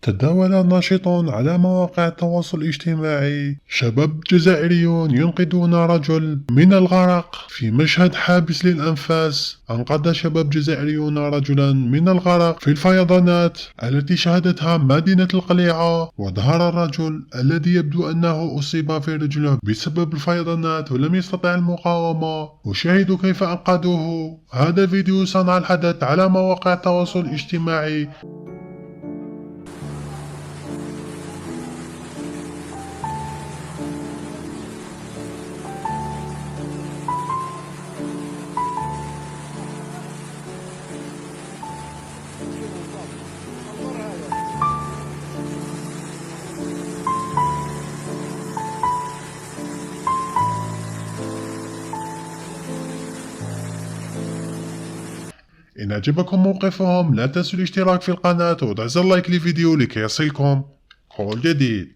تداول ناشط على مواقع التواصل الاجتماعي: شباب جزائريون ينقذون رجل من الغرق في مشهد حابس للأنفاس. أنقذ شباب جزائريون رجلا من الغرق في الفيضانات التي شهدتها مدينة القليعة، وظهر الرجل الذي يبدو أنه أصيب في رجله بسبب الفيضانات ولم يستطع المقاومة. وشاهدوا كيف أنقذوه. هذا فيديو صنع الحدث على مواقع التواصل الاجتماعي. إن عجبكم موقفهم لا تنسوا الاشتراك في القناة وضع زر لايك للفيديو لكي يصلكم كل جديد.